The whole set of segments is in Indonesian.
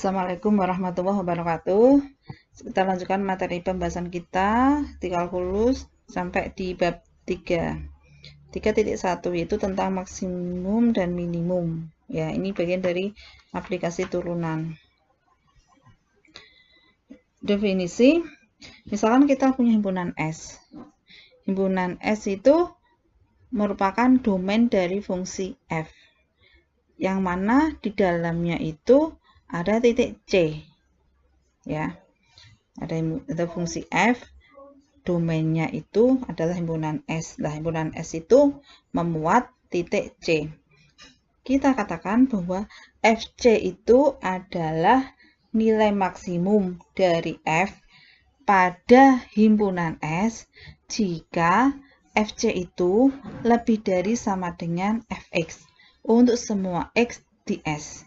Assalamualaikum warahmatullahi wabarakatuh. Kita lanjutkan materi pembahasan kita di kalkulus sampai di bab 3. 3.1 yaitu tentang maksimum dan minimum. Ya, ini bagian dari aplikasi turunan. Definisi, misalkan kita punya himpunan S. Himpunan S itu merupakan domain dari fungsi F. Yang mana di dalamnya itu ada titik C, ya, ada fungsi F, domainnya itu adalah himpunan S. Nah, himpunan S itu memuat titik C. Kita katakan bahwa FC itu adalah nilai maksimum dari F pada himpunan S jika FC itu lebih dari sama dengan Fx untuk semua X di S.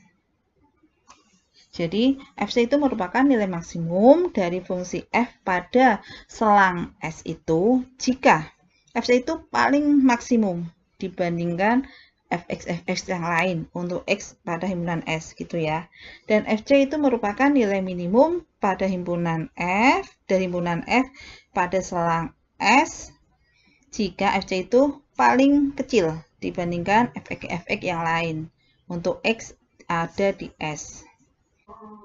Jadi, FC itu merupakan nilai maksimum dari fungsi F pada selang S itu jika FC itu paling maksimum dibandingkan Fx yang lain untuk X pada himpunan S gitu ya. Dan FC itu merupakan nilai minimum pada himpunan F dari himpunan F pada selang S jika FC itu paling kecil dibandingkan Fx yang lain untuk X ada di S.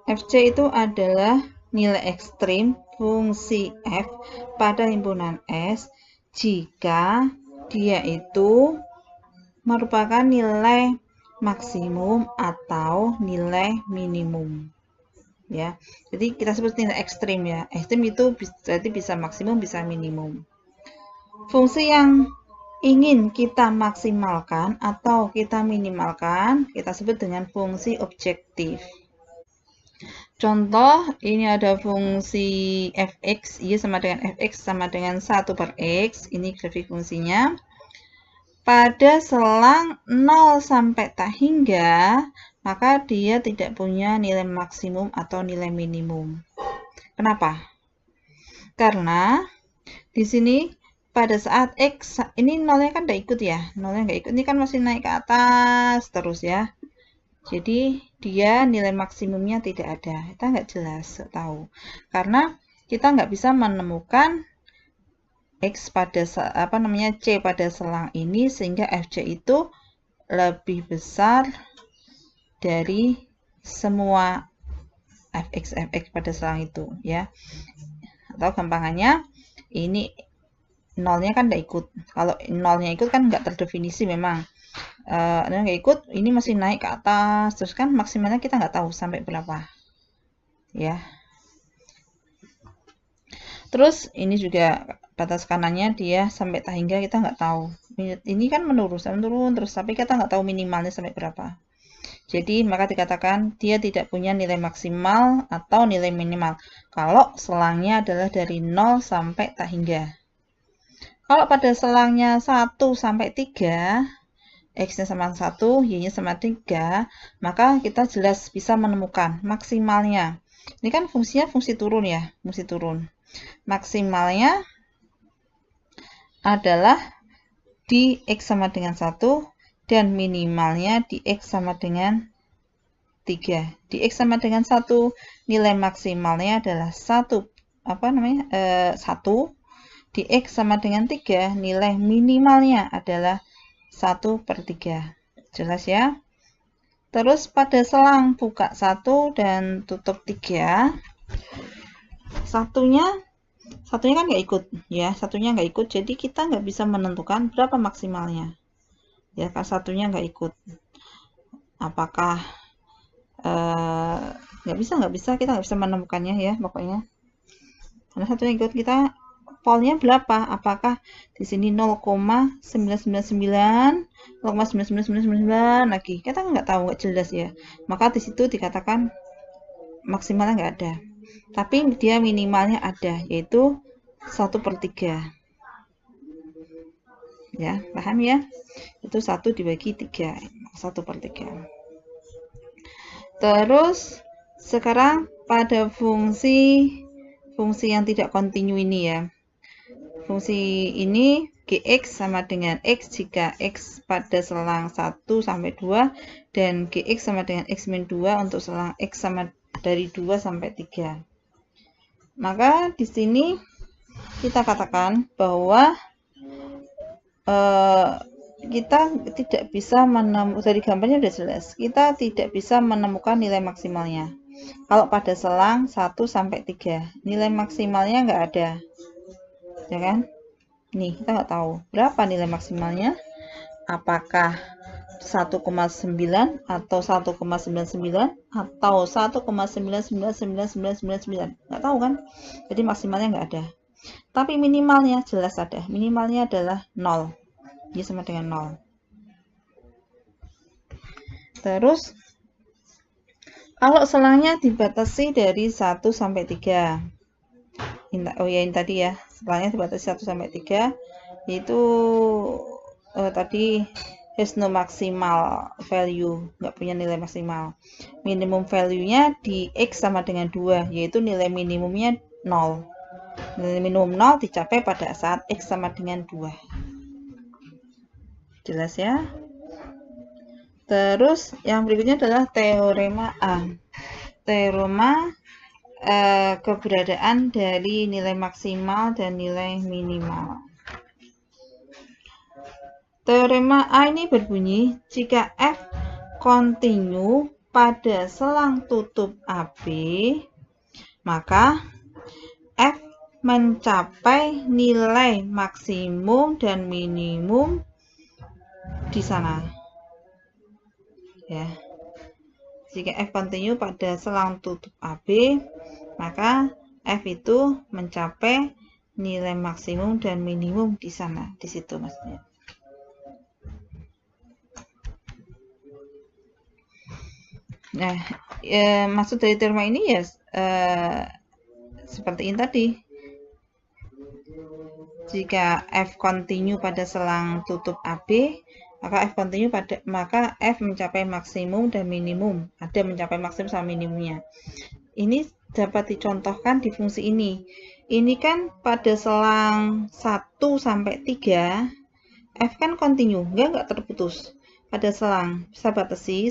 FC itu adalah nilai ekstrim fungsi F pada himpunan S jika dia itu merupakan nilai maksimum atau nilai minimum. Ya, jadi kita sebut nilai ekstrim ya. Ekstrim itu berarti bisa maksimum, bisa minimum. Fungsi yang ingin kita maksimalkan atau kita minimalkan kita sebut dengan fungsi objektif. Contoh, ini ada fungsi fx, y sama dengan fx sama dengan 1/x. Ini grafik fungsinya. Pada selang 0 sampai tak hingga, maka dia tidak punya nilai maksimum atau nilai minimum. Kenapa? Karena di sini pada saat x, ini nolnya kan tidak ikut ya. Nolnya nggak ikut, ini kan masih naik ke atas terus ya. Jadi dia nilai maksimumnya tidak ada, kita nggak jelas tahu, karena kita nggak bisa menemukan X pada C pada selang ini sehingga FC itu lebih besar dari semua Fx pada selang itu ya. Atau gampangannya ini nolnya kan nggak ikut, kalau nolnya ikut kan nggak terdefinisi memang. Nggak ikut, ini masih naik ke atas terus kan maksimalnya kita nggak tahu sampai berapa ya. Terus ini juga batas kanannya dia sampai tak hingga kita nggak tahu, ini kan menurun terus tapi kita nggak tahu minimalnya sampai berapa. Jadi maka dikatakan dia tidak punya nilai maksimal atau nilai minimal kalau selangnya adalah dari 0 sampai tak hingga. Kalau pada selangnya 1 sampai 3, X-nya sama 1, Y-nya sama 3, maka kita jelas bisa menemukan maksimalnya. Ini kan fungsinya fungsi turun ya, fungsi turun. Maksimalnya adalah di X sama dengan 1 dan minimalnya di X sama dengan 3. Di X sama dengan 1, nilai maksimalnya adalah 1. 1. Di X sama dengan 3, nilai minimalnya adalah 1/3. Jelas ya? Terus pada selang buka 1 dan tutup 3, satunya kan nggak ikut ya, satunya nggak ikut, jadi kita nggak bisa menentukan berapa maksimalnya ya, kan satunya nggak ikut. Apakah nggak bisa, kita nggak bisa menemukannya ya pokoknya, karena satunya ikut. Kita polnya berapa? Apakah di sini 0,999, 0,99999 lagi? Kita nggak tahu, nggak jelas ya. Maka di situ dikatakan maksimalnya nggak ada. Tapi dia minimalnya ada, yaitu 1/3. Ya, paham ya? Itu 1 dibagi 3, 1/3. Terus sekarang pada fungsi yang tidak kontinu ini ya. Fungsi ini Gx sama dengan X jika X pada selang 1 sampai 2 dan Gx sama dengan X min 2 untuk selang X sama dari 2 sampai 3. Maka di sini kita katakan bahwa kita tidak bisa menemukan, dari gambarnya sudah jelas, kita tidak bisa menemukan nilai maksimalnya. Kalau pada selang 1 sampai 3, nilai maksimalnya nggak ada. Ya kan? Nih, kita nggak tahu berapa nilai maksimalnya. Apakah 1,9 atau 1,99 atau 1,9999999, nggak tahu kan? Jadi maksimalnya nggak ada. Tapi minimalnya jelas ada. Minimalnya adalah 0. Dia sama dengan 0. Terus kalau selangnya dibatasi dari 1 sampai 3. Oh ya, ini tadi ya. Selangnya dibatasi 1 sampai 3, yaitu tadi has no maximal value, nggak punya nilai maksimal. Minimum value-nya di X sama dengan 2, yaitu nilai minimumnya 0. Nilai minimum 0 dicapai pada saat X sama dengan 2. Jelas ya? Terus yang berikutnya adalah teorema A. Teorema keberadaan dari nilai maksimal dan nilai minimal. Teorema A ini berbunyi, jika F kontinu pada selang tutup AB, maka F mencapai nilai maksimum dan minimum di sana. Ya. Jika F kontinu pada selang tutup AB, maka F itu mencapai nilai maksimum dan minimum di sana, di situ maksudnya. Nah, maksud dari teorema ini ya seperti ini tadi. Jika F kontinu pada selang tutup AB, maka F mencapai maksimum dan minimum. Ada mencapai maksimum sama minimumnya. Ini dapat dicontohkan di fungsi ini. Ini kan pada selang 1 sampai 3, F kan kontinu, nggak terputus. Pada selang, saya batasi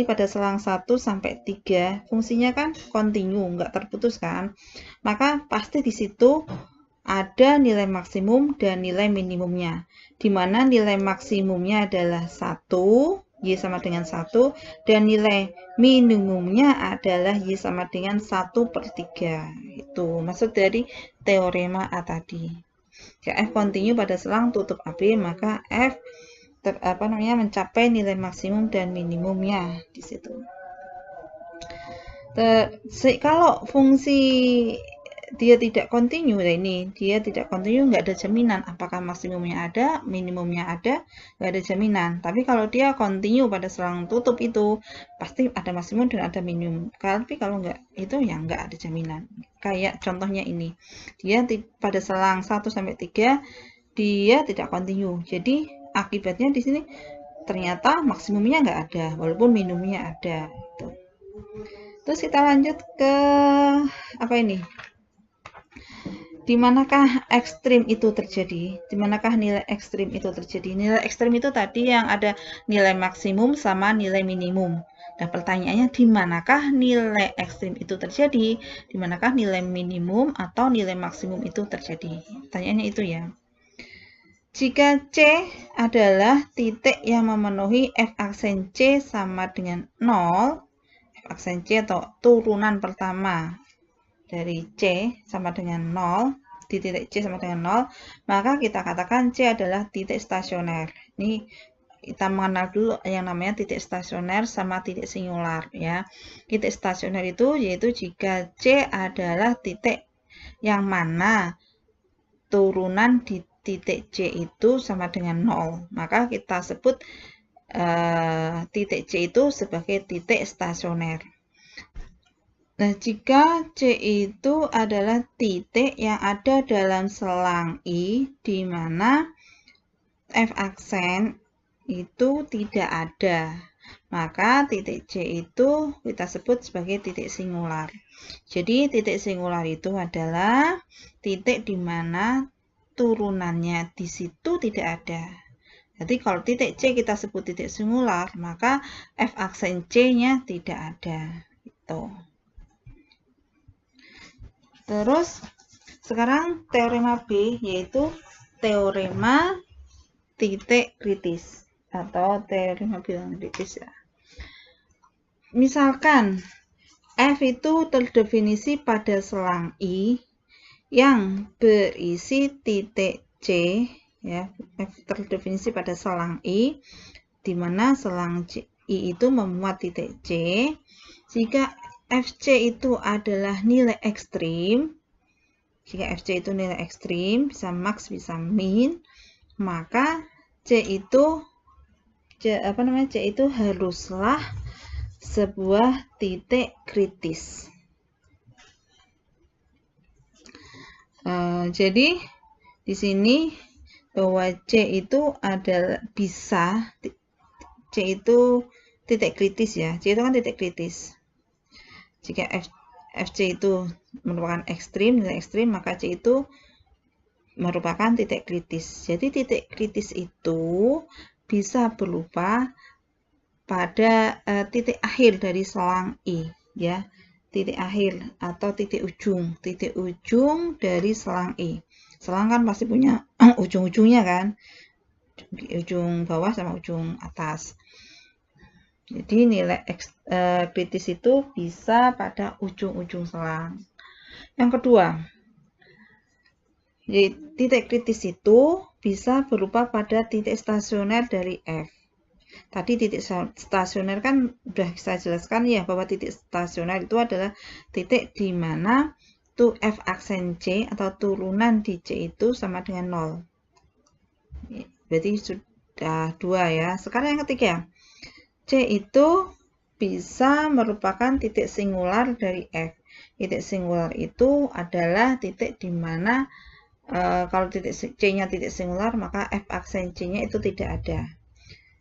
pada selang 1 sampai 3, fungsinya kan kontinu, nggak terputus kan. Maka pasti di situ ada nilai maksimum dan nilai minimumnya, di mana nilai maksimumnya adalah 1, Y sama dengan 1, dan nilai minimumnya adalah Y sama dengan 1/3. Itu maksud dari teorema A tadi. Jika F kontinu pada selang tutup AB, maka F mencapai nilai maksimum dan minimumnya di situ. Kalau fungsi dia tidak kontinu, dia tidak kontinu, nggak ada jaminan apakah maksimumnya ada, minimumnya ada, nggak ada jaminan. Tapi kalau dia kontinu pada selang tutup itu pasti ada maksimum dan ada minimum. Tapi kalau nggak, itu ya nggak ada jaminan. Kayak contohnya ini, dia pada selang 1 sampai 3 dia tidak kontinu. Jadi akibatnya di sini ternyata maksimumnya nggak ada, walaupun minimumnya ada. Terus kita lanjut ke apa ini? Di manakah ekstrim itu terjadi? Di manakah nilai ekstrim itu terjadi? Nilai ekstrim itu tadi yang ada nilai maksimum sama nilai minimum. Nah, pertanyaannya di manakah nilai ekstrim itu terjadi? Di manakah nilai minimum atau nilai maksimum itu terjadi? Pertanyaannya itu ya. Jika C adalah titik yang memenuhi F aksen C sama dengan 0, F aksen C atau turunan pertama dari C sama dengan 0, di titik C sama dengan 0, maka kita katakan C adalah titik stasioner. Ini kita mengenal dulu yang namanya titik stasioner sama titik singular ya. Titik stasioner itu yaitu jika C adalah titik yang mana turunan di titik C itu sama dengan 0, maka kita sebut titik C itu sebagai titik stasioner. Nah, jika C itu adalah titik yang ada dalam selang I, di mana F aksen itu tidak ada, maka titik C itu kita sebut sebagai titik singular. Jadi, titik singular itu adalah titik di mana turunannya di situ tidak ada. Jadi kalau titik C kita sebut titik singular, maka F aksen C-nya tidak ada. Gitu. Terus sekarang teorema B, yaitu teorema titik kritis atau teorema bilangan kritis ya. Misalkan F itu terdefinisi pada selang I yang berisi titik C, ya. F terdefinisi pada selang I, di mana selang I itu memuat titik C. Jika Fc itu adalah nilai ekstrim, jika Fc itu nilai ekstrim, bisa max bisa min, maka C itu haruslah sebuah titik kritis. Jadi di sini bahwa C itu adalah bisa, C itu titik kritis ya. C itu kan titik kritis. Jika Fc itu merupakan ekstrim, nilai ekstrim, maka C itu merupakan titik kritis. Jadi titik kritis itu bisa berupa pada titik akhir dari selang I, ya. Titik akhir atau titik ujung dari selang I. Selang kan pasti punya ujung-ujungnya kan, ujung bawah sama ujung atas. Jadi nilai kritis itu bisa pada ujung-ujung selang. Yang kedua, titik kritis itu bisa berupa pada titik stasioner dari F. Tadi titik stasioner kan udah saya jelaskan ya, bahwa titik stasioner itu adalah titik di mana tuh F aksen C atau turunan di C itu sama dengan 0. Berarti sudah 2 ya. Sekarang yang ketiga, C itu bisa merupakan titik singular dari F. Titik singular itu adalah titik di mana kalau titik C-nya titik singular, maka F aksen C-nya itu tidak ada.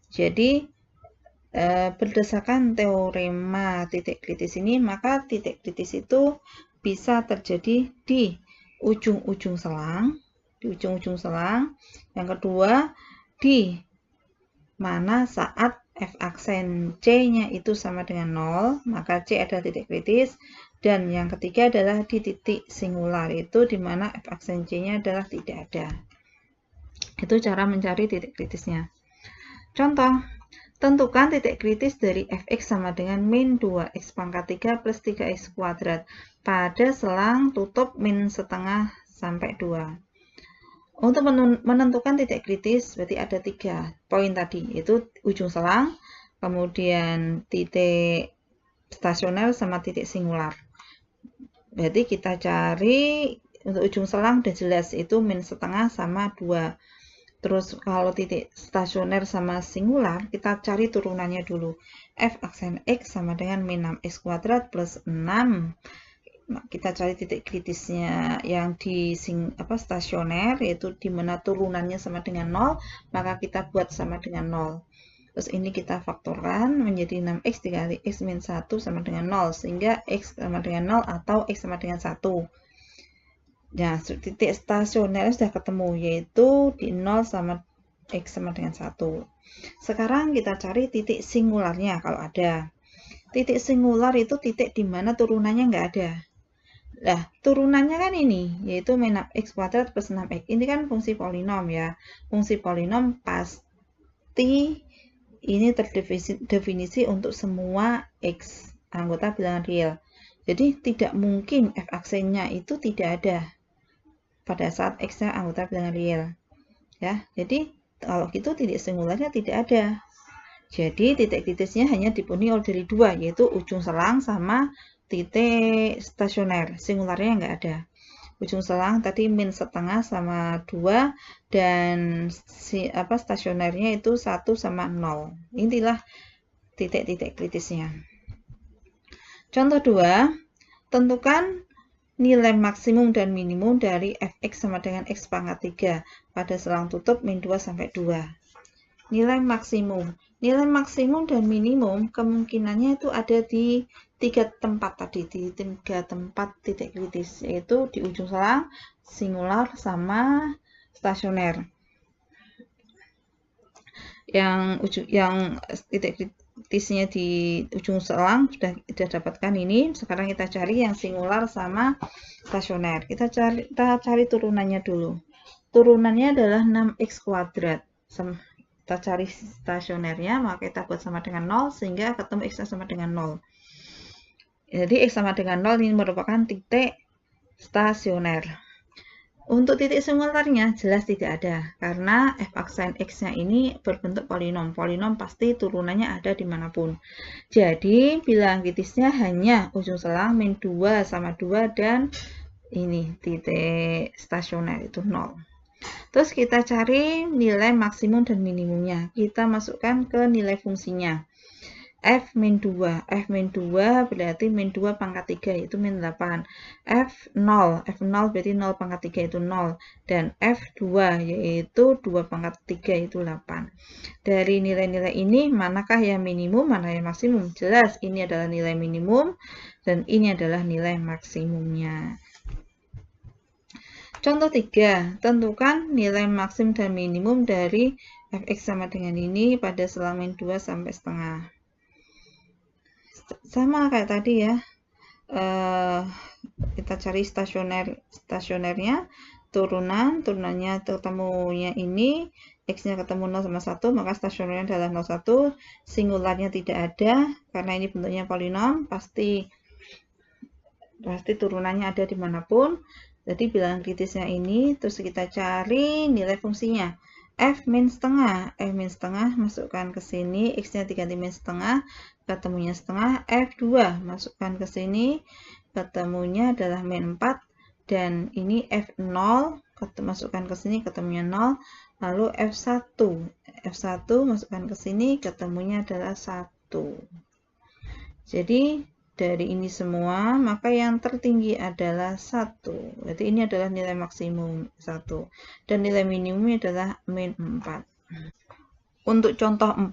Jadi berdasarkan teorema titik kritis ini, maka titik kritis itu bisa terjadi di ujung-ujung selang, Yang kedua, di mana saat F aksen C-nya itu sama dengan 0, maka C adalah titik kritis. Dan yang ketiga adalah di titik singular, itu di mana F aksen C-nya adalah tidak ada. Itu cara mencari titik kritisnya. Contoh, tentukan titik kritis dari Fx sama dengan min 2x pangkat 3 plus 3x kuadrat pada selang tutup min setengah sampai 2. Untuk menentukan titik kritis, berarti ada 3 poin tadi, yaitu ujung selang, kemudian titik stasioner, sama titik singular. Berarti kita cari untuk ujung selang udah jelas, itu min setengah sama 2. Terus kalau titik stasioner sama singular, kita cari turunannya dulu. F aksen X sama dengan min 6x kuadrat plus 6. Kita cari titik kritisnya yang di stasioner, yaitu di mana turunannya sama dengan 0, maka kita buat sama dengan 0. Terus ini kita faktorkan menjadi 6x dikali x min 1 sama dengan 0, sehingga x sama dengan 0 atau x sama dengan 1. Nah, titik stasioner sudah ketemu, yaitu di 0 sama x sama dengan 1. Sekarang kita cari titik singularnya kalau ada. Titik singular itu titik di mana turunannya nggak ada. Nah, turunannya kan ini, yaitu min 6x kuadrat plus 6x. Ini kan fungsi polinom ya. Fungsi polinom pasti ini terdefinisi untuk semua x anggota bilangan real. Jadi tidak mungkin F aksennya itu tidak ada pada saat x-nya anggota bilangan real. Ya, jadi kalau gitu titik singularnya tidak ada. Jadi titik kritisnya hanya dipenuhi oleh dari 2, yaitu ujung selang sama titik stasioner. Singularnya nggak ada. Ujung selang tadi min setengah sama 2, dan stasionernya itu 1 sama 0. Inilah titik-titik kritisnya. Contoh 2, tentukan nilai maksimum dan minimum dari Fx sama dengan x pangkat 3 pada selang tutup min 2 sampai 2. Nilai maksimum dan minimum kemungkinannya itu ada di 3 tempat tadi, di 3 tempat titik kritis, yaitu di ujung selang, singular, sama stasioner. yang titik kritisnya di ujung selang sudah dapatkan ini. Sekarang kita cari yang singular sama stasioner. Kita cari turunannya dulu. Turunannya adalah 6x kuadrat. Kita cari stasionernya, maka kita buat sama dengan 0 sehingga ketemu x sama dengan 0. Jadi x sama dengan 0 ini merupakan titik stasioner. Untuk titik singularnya jelas tidak ada, karena f aksen x-nya ini berbentuk polinom. Polinom pasti turunannya ada dimanapun. Jadi bilangan kritisnya hanya ujung selang min 2 sama 2 dan ini titik stasioner itu 0. Terus kita cari nilai maksimum dan minimumnya. Kita masukkan ke nilai fungsinya. F min 2. F min 2 berarti min 2 pangkat 3 yaitu min 8. F0. F0 berarti 0 pangkat 3 itu 0. Dan F2 yaitu 2 pangkat 3 itu 8. Dari nilai-nilai ini manakah yang minimum, mana yang maksimum? Jelas ini adalah nilai minimum dan ini adalah nilai maksimumnya. Contoh 3. Tentukan nilai maksimum dan minimum dari fx sama dengan ini pada selang min 2 sampai setengah. Sama kayak tadi ya, kita cari stasionernya, turunannya ketemunya ini, x-nya ketemu 0 sama 1, maka stasionernya adalah 0,1, singularnya tidak ada, karena ini bentuknya polinom, pasti turunannya ada dimanapun. Jadi bilangan kritisnya ini, terus kita cari nilai fungsinya. F min setengah, masukkan ke sini, x-nya diganti min setengah, ketemunya setengah, F2 masukkan ke sini, ketemunya adalah min 4, dan ini F0, masukkan ke sini, ketemunya 0, lalu F1 masukkan ke sini, ketemunya adalah 1. Jadi dari ini semua, maka yang tertinggi adalah 1. Berarti ini adalah nilai maksimum 1. Dan nilai minimumnya adalah min 4. Untuk contoh 4,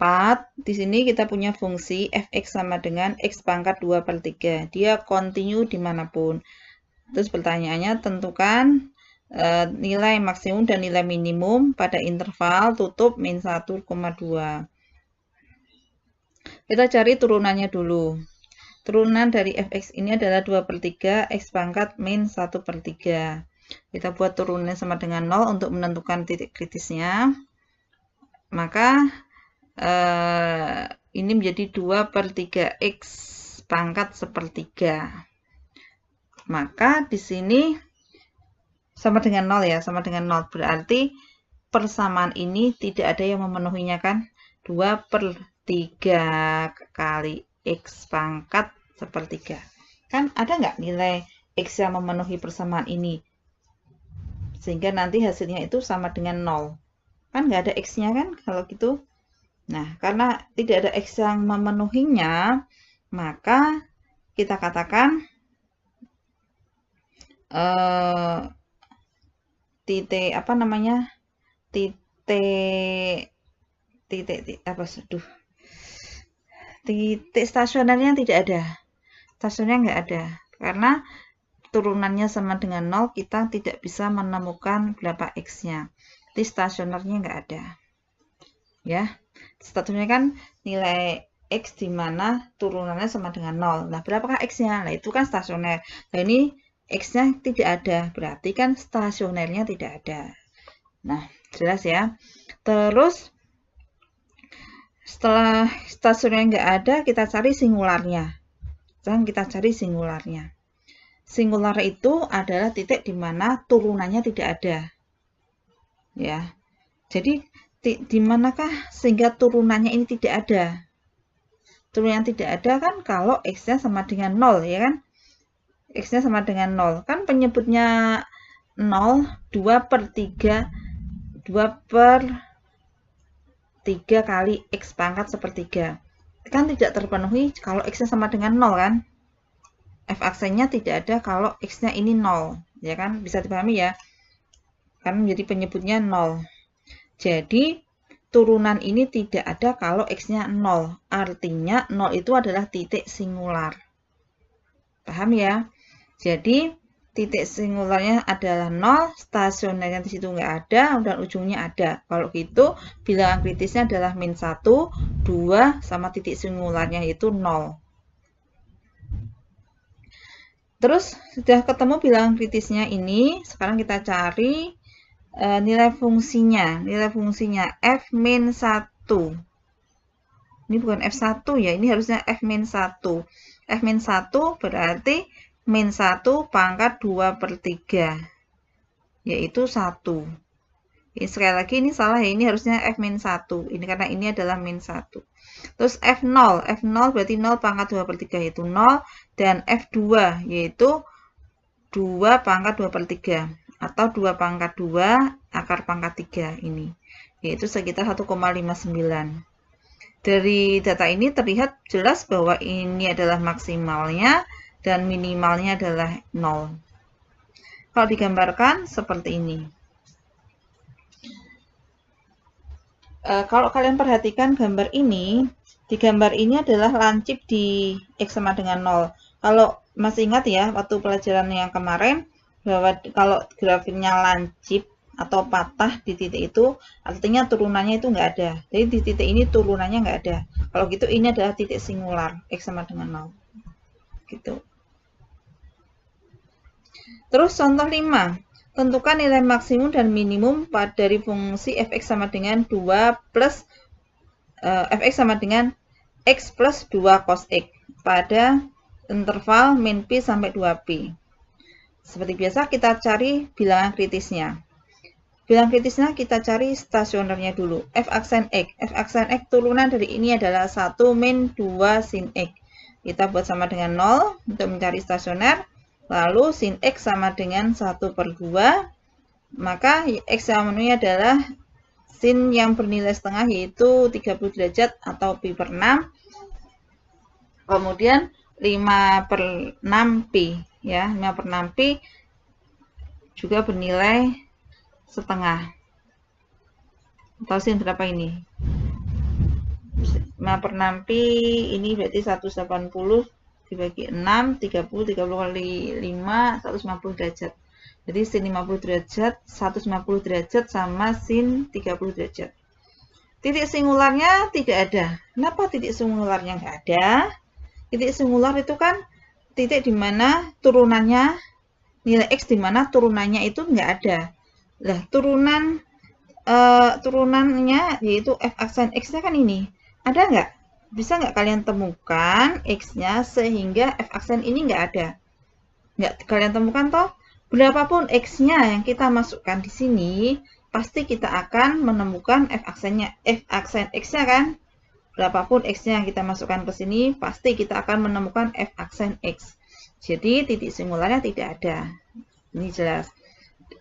di sini kita punya fungsi fx sama dengan x pangkat 2 per 3. Dia kontinu dimanapun. Terus pertanyaannya, tentukan nilai maksimum dan nilai minimum pada interval tutup min 1,2. Kita cari turunannya dulu. Turunan dari fx ini adalah 2 per 3 x pangkat min 1 per 3. Kita buat turunannya sama dengan 0 untuk menentukan titik kritisnya. Maka ini menjadi 2 per 3x pangkat sepertiga. Maka di sini sama dengan 0 ya, sama dengan 0. Berarti persamaan ini tidak ada yang memenuhinya kan? 2 per 3 kali x pangkat sepertiga. Kan ada nggak nilai x yang memenuhi persamaan ini? Sehingga nanti hasilnya itu sama dengan 0. Kan nggak ada x-nya kan kalau gitu. Nah, karena tidak ada x yang memenuhinya, maka kita katakan titik stasionernya tidak ada. Stasionernya nggak ada. Karena turunannya sama dengan 0, kita tidak bisa menemukan berapa x-nya. Jadi stasionernya nggak ada. Ya, statusnya kan nilai x di mana turunannya sama dengan 0. Nah, berapakah x-nya? Nah, itu kan stasioner. Nah, ini x-nya tidak ada, berarti kan stasionernya tidak ada. Nah, jelas ya. Terus, setelah stasioner nggak ada, kita cari singularnya. Sekarang kita cari singularnya. Singular itu adalah titik di mana turunannya tidak ada. Ya, jadi di manakah sehingga turunannya ini tidak ada? Turunan tidak ada kan kalau x-nya sama dengan 0, ya kan? X-nya sama dengan 0. Kan penyebutnya 0, 2 per 3 kali x pangkat sepertiga. Kan tidak terpenuhi kalau x-nya sama dengan 0 kan? F aksennya tidak ada kalau x-nya ini 0. Ya kan? Bisa dipahami ya? Kan menjadi penyebutnya 0. Jadi, turunan ini tidak ada kalau x-nya 0. Artinya, 0 itu adalah titik singular. Paham ya? Jadi, titik singularnya adalah 0, stasionernya di situ nggak ada, dan ujungnya ada. Kalau gitu, bilangan kritisnya adalah min 1, 2, sama titik singularnya yaitu 0. Terus, sudah ketemu bilangan kritisnya ini, sekarang kita cari nilai fungsinya. Nilai fungsinya f min 1. Ini bukan F1 ya, ini harusnya F min 1. F min 1 berarti min 1 pangkat 2/3, yaitu 1. Ini sekali lagi ini salah ya, ini harusnya F min 1. Ini karena ini adalah min 1. Terus F0, F0 berarti 0 pangkat 2/3 yaitu 0. Dan F2 yaitu 2 pangkat 2/3 atau 2 pangkat 2 akar pangkat 3 ini. Yaitu sekitar 1,59. Dari data ini terlihat jelas bahwa ini adalah maksimalnya dan minimalnya adalah 0. Kalau digambarkan seperti ini. Kalau kalian perhatikan gambar ini, di gambar ini adalah lancip di X sama dengan 0. Kalau masih ingat ya, waktu pelajaran yang kemarin, bahwa kalau grafiknya lancip atau patah di titik itu, artinya turunannya itu nggak ada. Jadi di titik ini turunannya nggak ada. Kalau gitu ini adalah titik singular, X sama dengan 0. Gitu. Terus contoh 5. Tentukan nilai maksimum dan minimum dari fungsi fx sama dengan 2 plus fx sama dengan x plus 2 cos x pada interval min pi sampai 2pi. Seperti biasa kita cari bilangan kritisnya. Bilangan kritisnya kita cari stasionernya dulu. F aksen x. F aksen x turunan dari ini adalah 1 min 2 sin x. Kita buat sama dengan 0 untuk mencari stasioner. Lalu sin x sama dengan 1/2, maka x sama ini adalah sin yang bernilai setengah yaitu 30 derajat atau pi/6. Kemudian 5/6pi ya, 5/6pi juga bernilai setengah. Atau sin berapa ini? 5/6pi ini berarti 180 dibagi 6, 30 kali 5, 150 derajat. Jadi sin 50 derajat, 150 derajat sama sin 30 derajat. Titik singularnya tidak ada. Kenapa titik singularnya nggak ada? Titik singular itu kan titik di mana turunannya, nilai X di mana turunannya itu nggak ada. Nah, turunannya yaitu F aksen X-nya kan ini. Ada nggak? Bisa nggak kalian temukan X-nya sehingga F aksen ini nggak ada? Nggak kalian temukan toh? Berapapun X-nya yang kita masukkan di sini, pasti kita akan menemukan F aksen X-nya kan? Berapapun X-nya yang kita masukkan ke sini, pasti kita akan menemukan F aksen X. Jadi titik singularnya tidak ada. Ini jelas.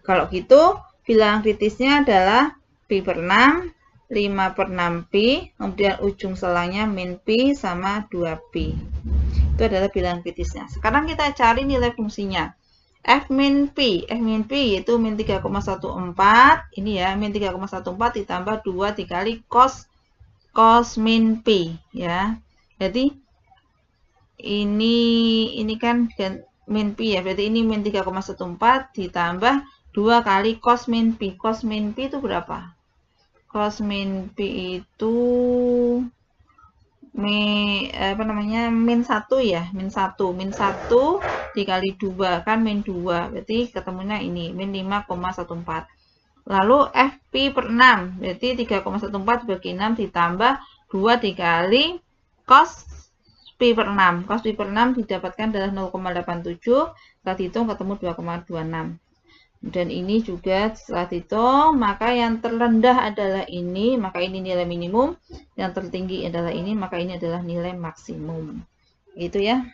Kalau gitu, bilangan kritisnya adalah pi/6, 5/6pi, kemudian ujung selangnya min pi sama 2pi. Itu adalah bilangan kritisnya. Sekarang kita cari nilai fungsinya. F min pi yaitu min 3,14. Ini ya, min 3,14 ditambah 2 dikali cos min pi ya. Jadi ini kan min pi ya, berarti ini min 3,14 ditambah 2 kali cos min pi. Cos min pi itu berapa? Cos min pi itu min 1 ya, min 1 dikali 2 kan min 2, berarti ketemunya ini min 5,14. Lalu F pi/6 berarti 3,14 bagi 6 ditambah 2 dikali cos pi/6. Cos pi/6 didapatkan adalah 0,87, setelah dihitung ketemu 2,26. Dan ini juga setelah dihitung, maka yang terendah adalah ini, maka ini nilai minimum. Yang tertinggi adalah ini, maka ini adalah nilai maksimum. Gitu ya.